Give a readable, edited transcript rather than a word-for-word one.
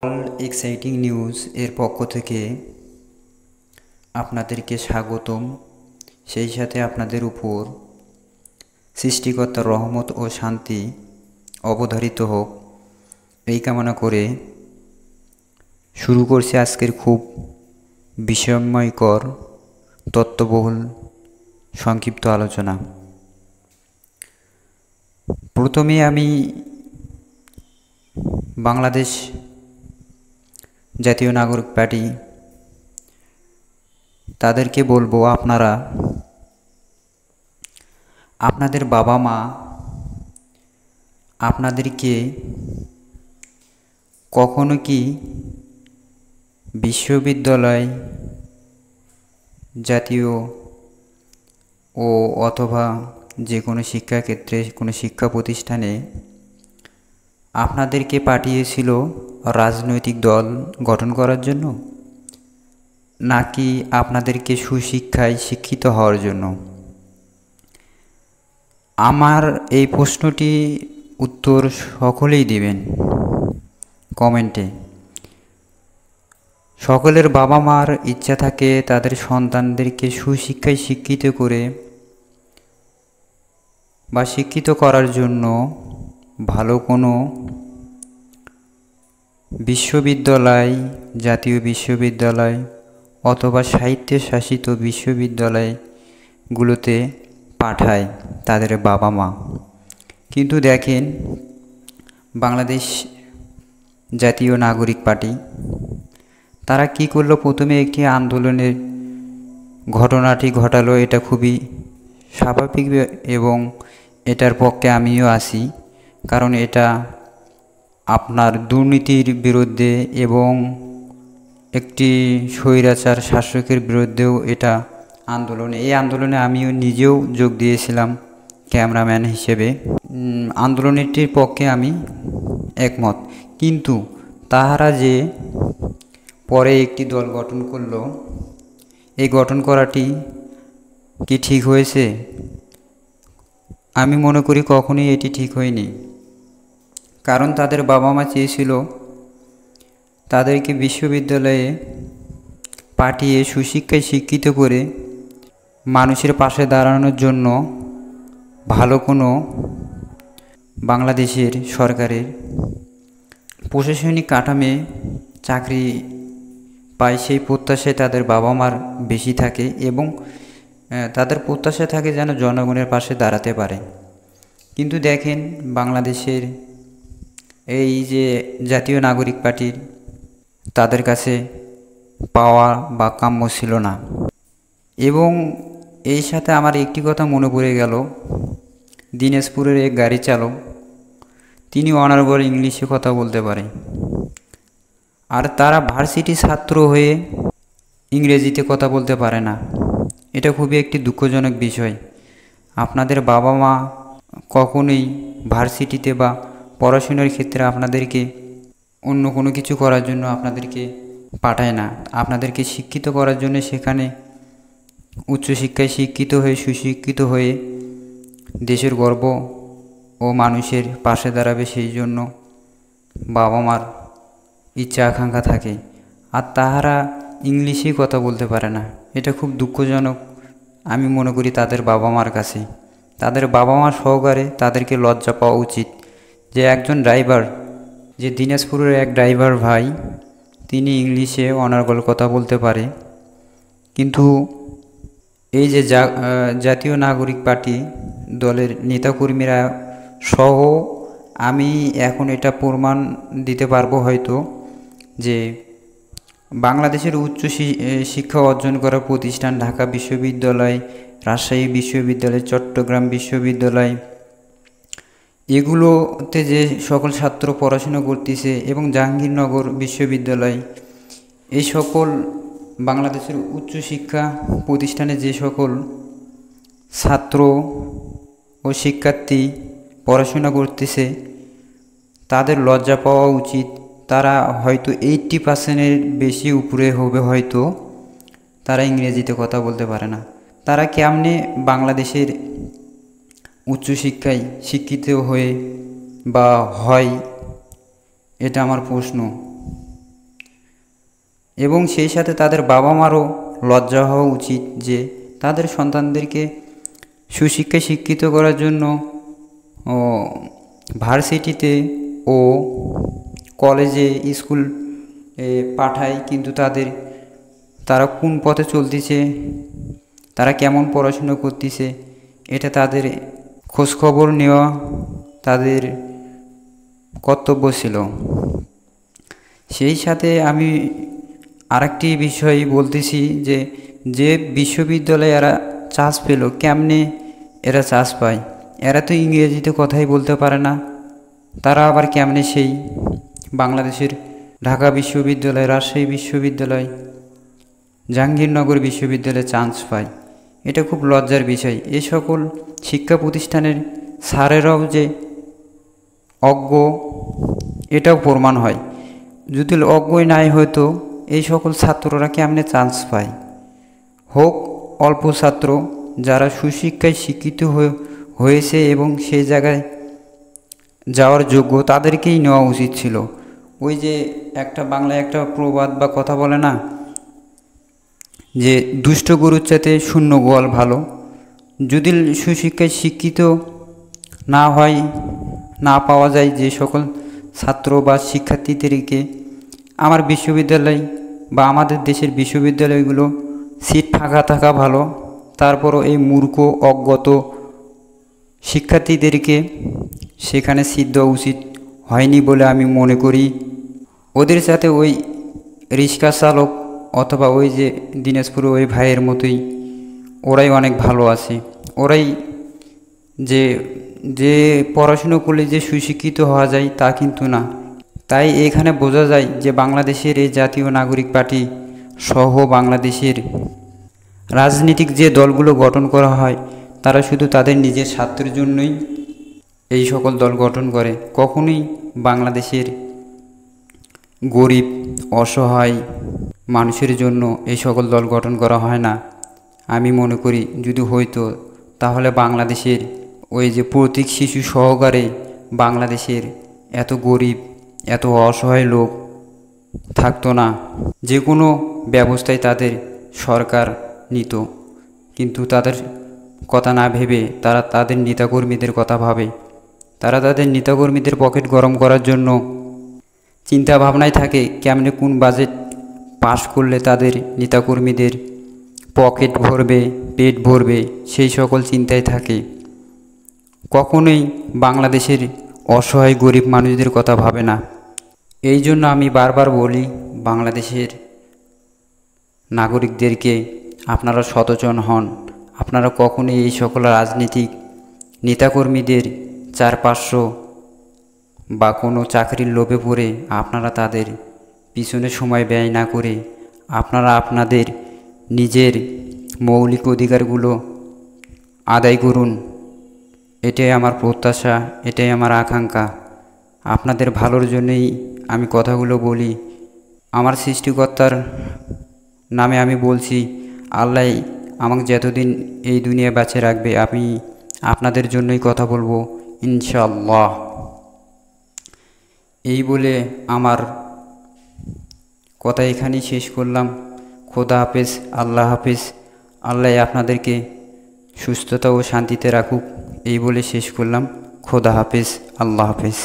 All exciting news এর পক্ষ থেকে আপনাদেরকে স্বাগতম। সেই সাথে আপনাদের উপর সৃষ্টিকর্তার রহমত ও শান্তি অবধারিত হোক এই কামনা করে শুরু করছি আজকের খুব বিস্ময়কর তথ্যবহুল সংক্ষিপ্ত আলোচনা। প্রথমে আমি বাংলাদেশ জাতীয় নাগরিক পার্টি তাদেরকে বলবো, আপনারা আপনাদের বাবা মা আপনাদেরকে কখনো কি বিশ্ববিদ্যালয়, জাতীয় ও অথবা যে কোনো শিক্ষাক্ষেত্রে কোনো শিক্ষা প্রতিষ্ঠানে আপনাদেরকে পাঠিয়েছিল রাজনৈতিক দল গঠন করার জন্য, নাকি আপনাদেরকে সুশিক্ষায় শিক্ষিত হওয়ার জন্য? আমার এই প্রশ্নটি উত্তর সকলেই দিবেন কমেন্টে। সকলের বাবা মার ইচ্ছা থাকে তাদের সন্তানদেরকে সুশিক্ষায় শিক্ষিত করে বা শিক্ষিত করার জন্য ভালো কোনো বিশ্ববিদ্যালয়, জাতীয় বিশ্ববিদ্যালয় অথবা সাহিত্যশাসিত বিশ্ববিদ্যালয়গুলোতে পাঠায় তাদের বাবা মা। কিন্তু দেখেন, বাংলাদেশ জাতীয় নাগরিক পার্টি তারা কি করলো, প্রথমে একটি আন্দোলনের ঘটনাটি ঘটালো। এটা খুবই স্বাভাবিক এবং এটার পক্ষে আমিও আছি, কারণ এটা আপনার দুর্নীতির বিরুদ্ধে এবং একটি স্বৈরাচার শাসকের বিরুদ্ধেও এটা আন্দোলন। এই আন্দোলনে আমিও নিজেও যোগ দিয়েছিলাম ক্যামেরাম্যান হিসেবে। আন্দোলনটির পক্ষে আমি একমত। কিন্তু তাহারা যে পরে একটি দল গঠন করলো, এই গঠন করাটি কি ঠিক হয়েছে? আমি মনে করি কখনোই এটি ঠিক হয়নি। কারণ তাদের বাবা মা চেয়েছিল তাদেরকে বিশ্ববিদ্যালয়ে পাঠিয়ে সুশিক্ষায় শিক্ষিত করে মানুষের পাশে দাঁড়ানোর জন্য ভালো কোনো বাংলাদেশের সরকারের প্রশাসনিক কাঠামে চাকরি পায়, সেই প্রত্যাশায় তাদের বাবা মার বেশি থাকে এবং তাদের প্রত্যাশা থাকে যেন জনগণের পাশে দাঁড়াতে পারে। কিন্তু দেখেন, বাংলাদেশের এই যে জাতীয় নাগরিক পার্টির তাদের কাছে পাওয়া বা কাম্য ছিল না। এবং এই সাথে আমার একটি কথা মনে পড়ে গেল, দিনাজপুরের এক গাড়ি চালক, তিনি অনার্বল ইংলিশে কথা বলতে পারে, আর তারা ভার্সিটি ছাত্র হয়ে ইংরেজিতে কথা বলতে পারে না। এটা খুবই একটি দুঃখজনক বিষয়। আপনাদের বাবা মা কখনোই ভার্সিটিতে বা পড়াশোনার ক্ষেত্রে আপনাদেরকে অন্য কোনো কিছু করার জন্য আপনাদেরকে পাঠায় না। আপনাদেরকে শিক্ষিত করার জন্য সেখানে উচ্চশিক্ষায় শিক্ষিত হয়ে সুশিক্ষিত হয়ে দেশের গর্ব ও মানুষের পাশে দাঁড়াবে, সেই জন্য বাবা মার ইচ্ছা আকাঙ্ক্ষা থাকে। আর তাহারা ইংলিশেই কথা বলতে পারে না। এটা খুব দুঃখজনক আমি মনে করি তাদের বাবা মার কাছে। তাদের বাবা মা সহকারে তাদেরকে লজ্জা পাওয়া উচিত যে একজন ড্রাইভার, যে দিনাজপুরের এক ড্রাইভার ভাই, তিনি ইংলিশে অনার্গল কথা বলতে পারে। কিন্তু এই যে জাতীয় নাগরিক পার্টি দলের নেতাকর্মীরা সহ, আমি এখন এটা প্রমাণ দিতে পারবো হয়তো যে বাংলাদেশের উচ্চ শিক্ষা অর্জন করা প্রতিষ্ঠান ঢাকা বিশ্ববিদ্যালয়, রাজশাহী বিশ্ববিদ্যালয়, চট্টগ্রাম বিশ্ববিদ্যালয়, এগুলোতে যে সকল ছাত্র পড়াশোনা করতেছে এবং জাহাঙ্গীরনগর বিশ্ববিদ্যালয়, এই সকল বাংলাদেশের উচ্চশিক্ষা প্রতিষ্ঠানে যে সকল ছাত্র ও শিক্ষার্থী পড়াশোনা করতেছে, তাদের লজ্জা পাওয়া উচিত। তারা হয়তো 80%-এর বেশি উপরে হবে, হয়তো তারা ইংরেজিতে কথা বলতে পারে না। তারা কেমনে বাংলাদেশের উচ্চশিক্ষায় শিক্ষিত হয়ে বা হয়, এটা আমার প্রশ্ন। এবং সেই সাথে তাদের বাবা মারও লজ্জা হওয়া উচিত যে তাদের সন্তানদেরকে সুশিক্ষায় শিক্ষিত করার জন্য ভার্সিটিতে ও কলেজে স্কুল পাঠায়, কিন্তু তারা কোন পথে চলতেছে, তারা কেমন পড়াশুনো করতেছে, এটা তাদের খোঁজখবর নেওয়া তাদের কর্তব্য ছিল। সেই সাথে আমি আরেকটি বিষয় বলতেছি যে বিশ্ববিদ্যালয়ে এরা চান্স পেল, কেমনে এরা চান্স পায়? এরা তো ইংরেজিতে কথাই বলতে পারে না, তারা আবার কেমনে সেই বাংলাদেশের ঢাকা বিশ্ববিদ্যালয়, রাজশাহী বিশ্ববিদ্যালয়, জাহাঙ্গীরনগর বিশ্ববিদ্যালয়ে চান্স পায়? এটা খুব লজ্জার বিষয়। এই সকল শিক্ষা প্রতিষ্ঠানের স্যারেরাও যে অজ্ঞ এটাও প্রমাণ হয়। যদি অজ্ঞই নাই হয়তো এই সকল ছাত্ররা কেমনে চান্স পায়? হোক অল্প ছাত্র যারা সুশিক্ষায় শিক্ষিত হয়েছে এবং সেই জায়গায় যাওয়ার যোগ্য, তাদেরকেই নেওয়া উচিত ছিল। ওই যে একটা বাংলায় একটা প্রবাদ বা কথা বলে না, যে দুষ্ট গরুর চাইতে শূন্য গোয়াল ভালো। যদি সুশিক্ষায় শিক্ষিত না পাওয়া যায় যে সকল ছাত্র বা শিক্ষার্থীদেরকে, আমার বিশ্ববিদ্যালয় বা আমাদের দেশের বিশ্ববিদ্যালয়গুলো সিট ফাঁকা থাকা ভালো, তারপরও এই মূর্খ অজ্ঞত শিক্ষার্থীদেরকে সেখানে সিট দেওয়া উচিত হয়নি বলে আমি মনে করি। ওদের সাথে ওই রিক্সা চালক অথবা ওই যে দিনাজপুরে ওই ভাইয়ের মতোই ওরাই অনেক ভালো আছে। ওরাই যে পড়াশুনো করলে যে সুশিক্ষিত হওয়া যায় তা কিন্তু না। তাই এখানে বোঝা যায় যে বাংলাদেশের এই জাতীয় নাগরিক পার্টি সহ বাংলাদেশের রাজনীতিক যে দলগুলো গঠন করা হয়, তারা শুধু তাদের নিজের স্বার্থের জন্যই এই সকল দল গঠন করে। কখনোই বাংলাদেশের গরিব অসহায় মানুষের জন্য এই সকল দল গঠন করা হয় না। আমি মনে করি যদি হইতো তাহলে বাংলাদেশের ওই যে প্রতীক শিশু সহকারে বাংলাদেশের এত গরিব এত অসহায় লোক থাকতো না। যে কোনো ব্যবস্থায় তাদের সরকার নিত, কিন্তু তাদের কথা না ভেবে তারা তাদের নেতাকর্মীদের কথা ভাবে। তারা তাদের নেতাকর্মীদের পকেট গরম করার জন্য চিন্তা ভাবনায় থাকে কেমনে কোন বাজেট পাশ করলে তাদের নেতাকর্মীদের পকেট ভরবে, পেট ভরবে, সেই সকল চিন্তায় থাকে। কখনোই বাংলাদেশের অসহায় গরিব মানুষদের কথা ভাবে না। এই জন্য আমি বারবার বলি বাংলাদেশের নাগরিকদেরকে, আপনারা সচেতন হন। আপনারা কখনোই এই সকল রাজনীতিক নেতাকর্মীদের 400-500 বা কোনো চাকরির লোভে পড়ে আপনারা তাদের পিছনে সময় ব্যয় না করে আপনারা আপনাদের নিজের মৌলিক অধিকারগুলো আদায় করুন। এটাই আমার প্রত্যাশা, এটাই আমার আকাঙ্ক্ষা। আপনাদের ভালোর জন্যই আমি কথাগুলো বলি। আমার সৃষ্টিকর্তার নামে আমি বলছি, আল্লাহ আমাকে যতদিন এই দুনিয়া বেঁচে রাখবে আমি আপনাদের জন্যই কথা বলবো ইনশাআল্লাহ। এই বলে আমার কথা এখানেই শেষ করলাম। খোদা হাফেজ, আল্লাহ হাফেজ। আল্লাহ আপনাদেরকে সুস্থতা ও শান্তিতে রাখুক, এই বলে শেষ করলাম। খোদা হাফেজ, আল্লাহ হাফেজ।